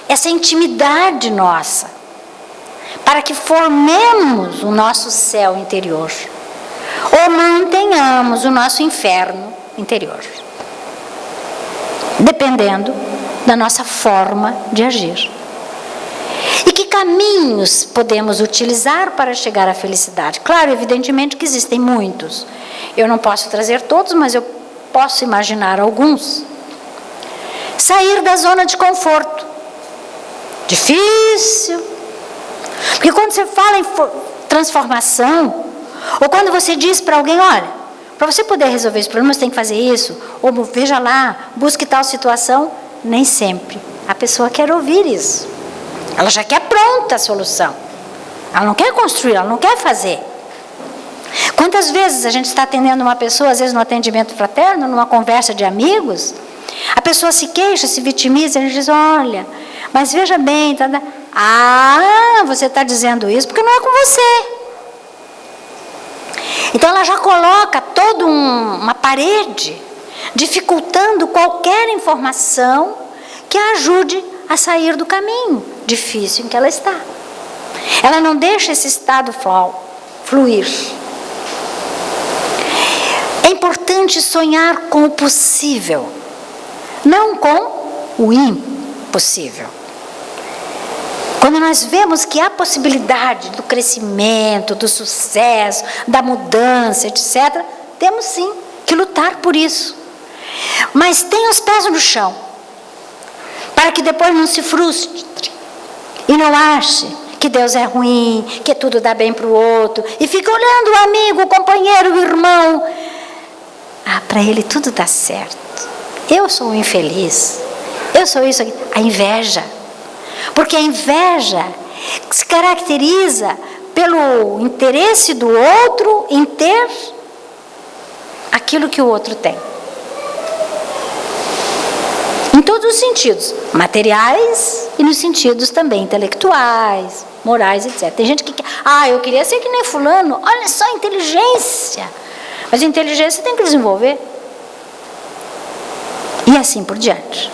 essa intimidade nossa, para que formemos o nosso céu interior ou mantenhamos o nosso inferno interior, dependendo da nossa forma de agir. E que caminhos podemos utilizar para chegar à felicidade? Claro, evidentemente que existem muitos. Eu não posso trazer todos, mas eu posso imaginar alguns, sair da zona de conforto. Difícil. Porque quando você fala em transformação, ou quando você diz para alguém, olha, para você poder resolver esse problema, você tem que fazer isso, ou veja lá, busque tal situação, nem sempre a pessoa quer ouvir isso. Ela já quer pronta a solução. Ela não quer construir, ela não quer fazer. Quantas vezes a gente está atendendo uma pessoa, às vezes no atendimento fraterno, numa conversa de amigos, a pessoa se queixa, se vitimiza, a gente diz, olha, mas veja bem, você está dizendo isso porque não é com você. Então ela já coloca toda uma parede, dificultando qualquer informação que a ajude a sair do caminho difícil em que ela está. Ela não deixa esse estado fluir. É importante sonhar com o possível, não com o impossível. Quando nós vemos que há possibilidade do crescimento, do sucesso, da mudança, etc., temos sim que lutar por isso. Mas tenha os pés no chão, para que depois não se frustre e não ache que Deus é ruim, que tudo dá bem para o outro, e fica olhando o amigo, o companheiro, o irmão. Para ele tudo dá certo. Eu sou um infeliz. Eu sou isso aqui. A inveja. Porque a inveja se caracteriza pelo interesse do outro em ter aquilo que o outro tem. Em todos os sentidos, materiais e nos sentidos também intelectuais, morais, etc. Tem gente que quer, eu queria ser que nem fulano, olha só a inteligência. Mas a inteligência tem que desenvolver. E assim por diante.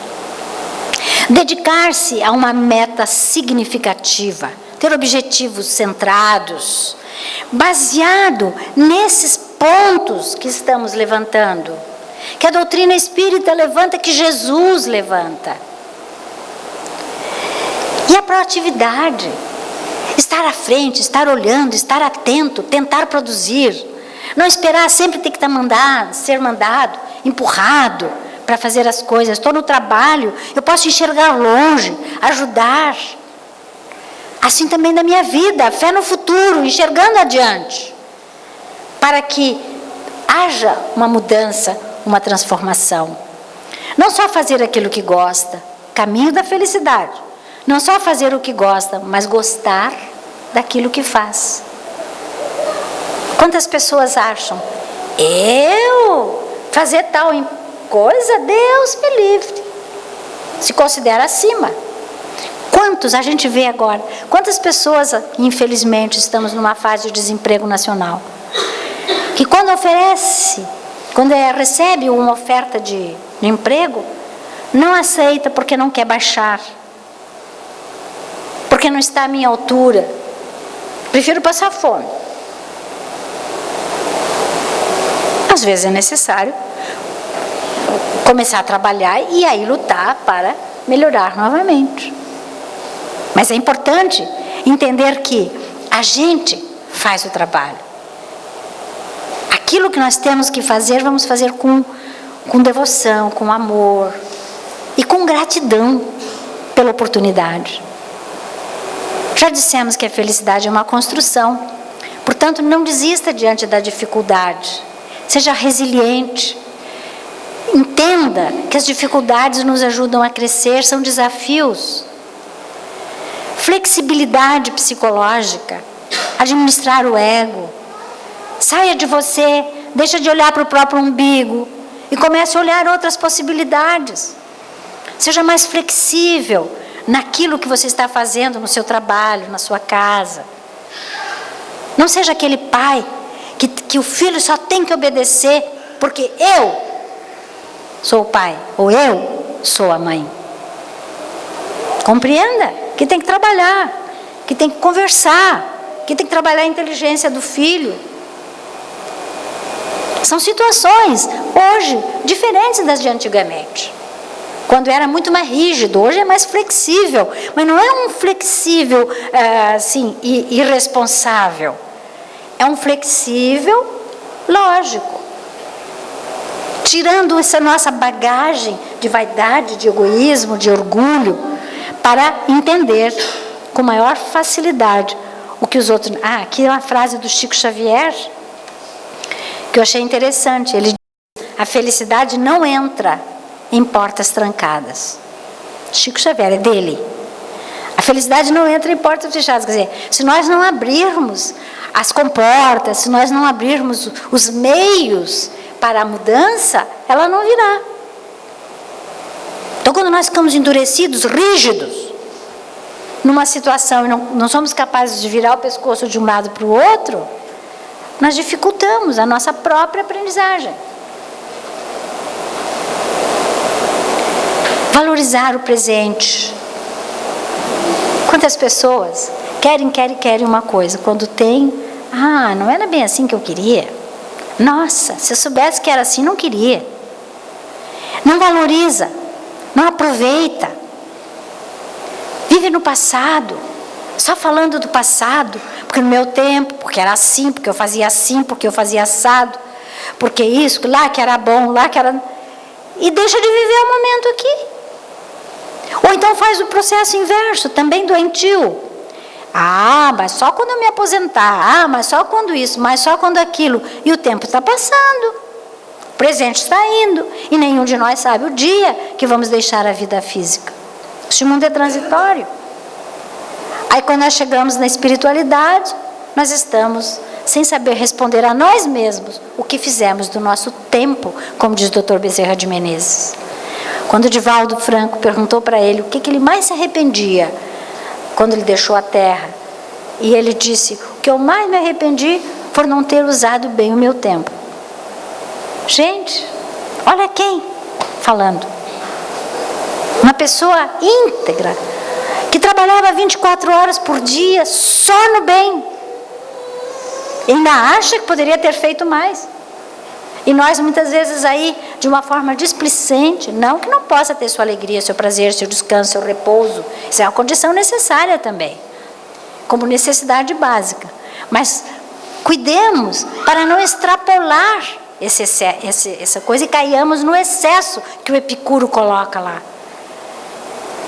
Dedicar-se a uma meta significativa, ter objetivos centrados, baseado nesses pontos que estamos levantando, que a doutrina espírita levanta, que Jesus levanta. E a proatividade, estar à frente, estar olhando, estar atento, tentar produzir, não esperar sempre ter que ser mandado, empurrado para fazer as coisas. Estou no trabalho, eu posso enxergar longe, ajudar. Assim também da minha vida, fé no futuro, enxergando adiante, para que haja uma mudança, uma transformação. Não só fazer aquilo que gosta, caminho da felicidade. Não só fazer o que gosta, mas gostar daquilo que faz. Quantas pessoas acham, eu fazer tal coisa, Deus me livre. Se considera acima. Quantos a gente vê agora? Quantas pessoas, infelizmente, estamos numa fase de desemprego nacional, que quando recebe uma oferta de emprego, não aceita porque não quer baixar, porque não está à minha altura, prefiro passar fome. Às vezes é necessário começar a trabalhar e aí lutar para melhorar novamente. Mas é importante entender que a gente faz o trabalho. Aquilo que nós temos que fazer, vamos fazer com devoção, com amor e com gratidão pela oportunidade. Já dissemos que a felicidade é uma construção, portanto, não desista diante da dificuldade. Seja resiliente. Entenda que as dificuldades nos ajudam a crescer, são desafios. Flexibilidade psicológica, administrar o ego. Saia de você, deixa de olhar para o próprio umbigo e comece a olhar outras possibilidades. Seja mais flexível naquilo que você está fazendo no seu trabalho, na sua casa. Não seja aquele pai que o filho só tem que obedecer porque eu sou o pai ou eu sou a mãe. Compreenda que tem que trabalhar, que tem que conversar, que tem que trabalhar a inteligência do filho. São situações hoje diferentes das de antigamente, quando era muito mais rígido. Hoje é mais flexível, mas não é um flexível assim, irresponsável. É um flexível lógico. tirando essa nossa bagagem de vaidade, de egoísmo, de orgulho, para entender com maior facilidade o que os outros... aqui é uma frase do Chico Xavier, que eu achei interessante. Ele diz: a felicidade não entra em portas trancadas. Chico Xavier, é dele. A felicidade não entra em portas fechadas. Quer dizer, se nós não abrirmos as comportas, se nós não abrirmos os meios para a mudança, ela não virá. Então, quando nós ficamos endurecidos, rígidos, numa situação e não somos capazes de virar o pescoço de um lado para o outro, nós dificultamos a nossa própria aprendizagem. Valorizar o presente. Quantas pessoas querem uma coisa, quando tem, não era bem assim que eu queria. Nossa, se eu soubesse que era assim, não queria. Não valoriza, não aproveita. Vive no passado, só falando do passado, porque no meu tempo, porque era assim, porque eu fazia assim, porque eu fazia assado, porque isso, lá que era bom, lá que era... E deixa de viver o momento aqui. Ou então faz o processo inverso, também doentio. Mas só quando eu me aposentar, mas só quando isso, mas só quando aquilo. E o tempo está passando, o presente está indo, e nenhum de nós sabe o dia que vamos deixar a vida física. Este mundo é transitório. Aí quando nós chegamos na espiritualidade, nós estamos sem saber responder a nós mesmos o que fizemos do nosso tempo, como diz o Dr. Bezerra de Menezes. Quando Divaldo Franco perguntou para ele o que ele mais se arrependia quando ele deixou a terra, e ele disse: o que eu mais me arrependi foi não ter usado bem o meu tempo. Gente, olha quem falando. Uma pessoa íntegra, que trabalhava 24 horas por dia só no bem, e ainda acha que poderia ter feito mais. E nós muitas vezes aí, de uma forma displicente, não que não possa ter sua alegria, seu prazer, seu descanso, seu repouso, isso é uma condição necessária também, como necessidade básica, mas cuidemos para não extrapolar essa coisa e caiamos no excesso que o Epicuro coloca lá.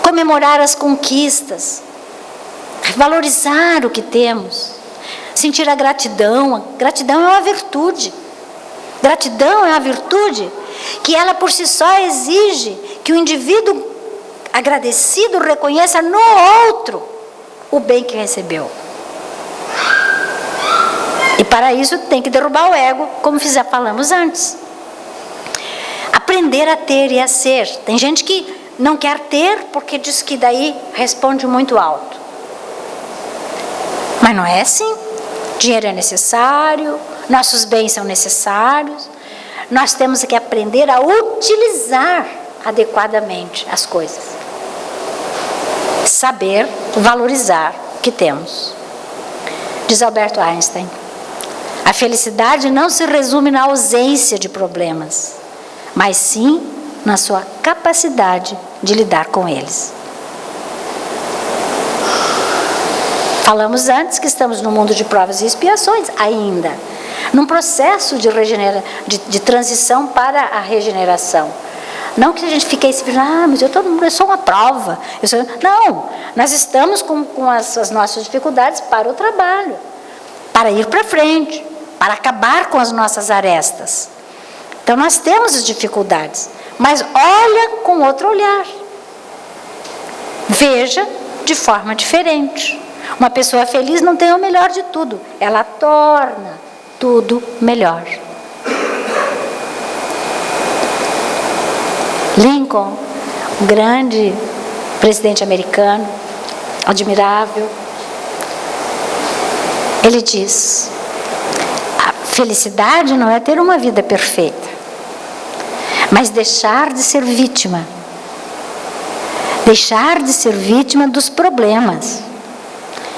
Comemorar as conquistas, valorizar o que temos, sentir a gratidão. A gratidão é uma virtude. Gratidão é uma virtude que ela por si só exige que o indivíduo agradecido reconheça no outro o bem que recebeu. E para isso tem que derrubar o ego, como falamos antes. Aprender a ter e a ser. Tem gente que não quer ter porque diz que daí responde muito alto. Mas não é assim. Dinheiro é necessário, nossos bens são necessários, nós temos que aprender a utilizar adequadamente as coisas. Saber valorizar o que temos. Diz Albert Einstein: a felicidade não se resume na ausência de problemas, mas sim na sua capacidade de lidar com eles. Falamos antes que estamos no mundo de provas e expiações ainda, num processo de transição para a regeneração. Não que a gente fique aí se vendo, mas eu sou uma prova. Não, nós estamos com as nossas dificuldades para o trabalho, para ir para frente, para acabar com as nossas arestas. Então nós temos as dificuldades, mas olha com outro olhar. Veja de forma diferente. Uma pessoa feliz não tem o melhor de tudo, ela torna tudo melhor. Lincoln, um grande presidente americano, admirável, ele diz: a felicidade não é ter uma vida perfeita, mas deixar de ser vítima. Deixar de ser vítima dos problemas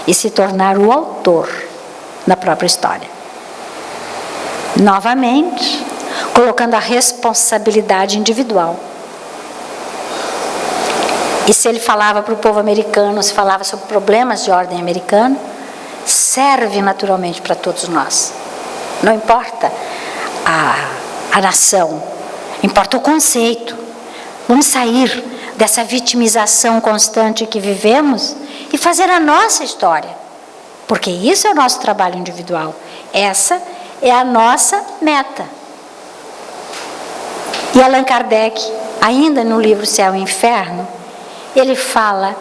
e se tornar o autor da própria história. Novamente, colocando a responsabilidade individual. E se ele falava para o povo americano, se falava sobre problemas de ordem americana, serve naturalmente para todos nós. Não importa a nação, Importa o conceito. Vamos sair dessa vitimização constante que vivemos e fazer a nossa história. Porque isso é o nosso trabalho individual. Essa é a nossa meta. E Allan Kardec, ainda no livro Céu e Inferno, ele fala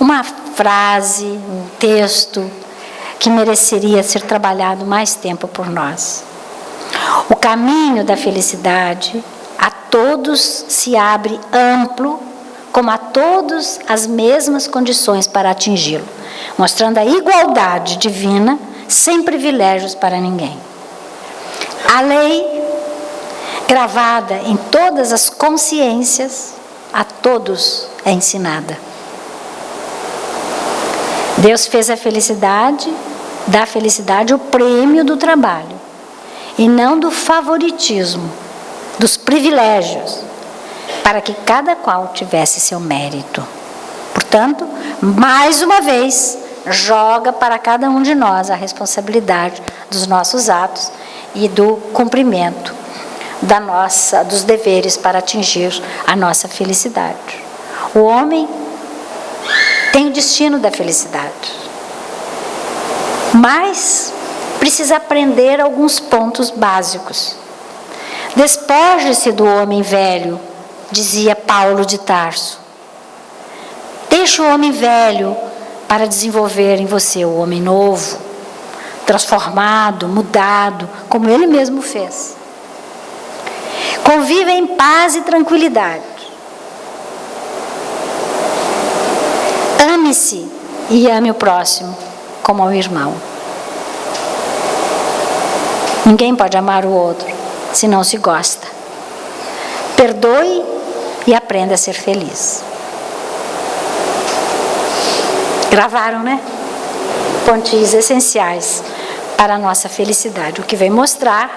uma frase, um texto que mereceria ser trabalhado mais tempo por nós. O caminho da felicidade a todos se abre amplo, como a todos as mesmas condições para atingi-lo, mostrando a igualdade divina, sem privilégios para ninguém. A lei, gravada em todas as consciências, a todos é ensinada. Deus fez da felicidade o prêmio do trabalho, e não do favoritismo, dos privilégios, para que cada qual tivesse seu mérito. Portanto, mais uma vez, joga para cada um de nós a responsabilidade dos nossos atos e do cumprimento dos deveres para atingir a nossa felicidade. O homem tem o destino da felicidade, mas precisa aprender alguns pontos básicos. Despoje-se do homem velho, dizia Paulo de Tarso. Deixe o homem velho para desenvolver em você o homem novo, transformado, mudado, como ele mesmo fez. Conviva em paz e tranquilidade. Ame-se e ame o próximo como ao irmão. Ninguém pode amar o outro se não se gosta. Perdoe e aprenda a ser feliz. Gravaram, né? Pontinhos essenciais para a nossa felicidade, o que vem mostrar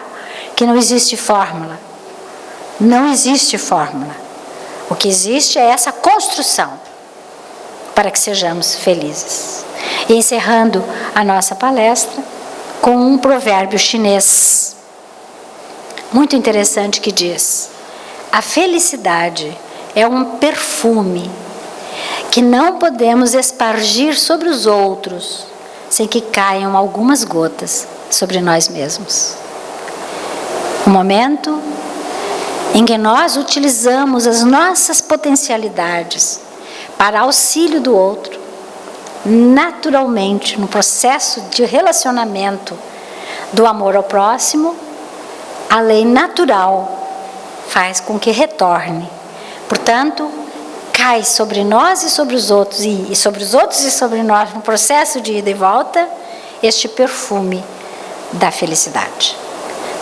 que não existe fórmula. Não existe fórmula. O que existe é essa construção para que sejamos felizes. E encerrando a nossa palestra com um provérbio chinês muito interessante que diz: a felicidade é um perfume que não podemos espargir sobre os outros sem que caiam algumas gotas sobre nós mesmos. Um momento em que nós utilizamos as nossas potencialidades para auxílio do outro, naturalmente, no processo de relacionamento do amor ao próximo, a lei natural faz com que retorne. Portanto, cai sobre nós e sobre os outros, e sobre os outros e sobre nós, no processo de ida e volta, este perfume da felicidade.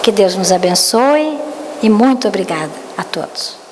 Que Deus nos abençoe e muito obrigada a todos.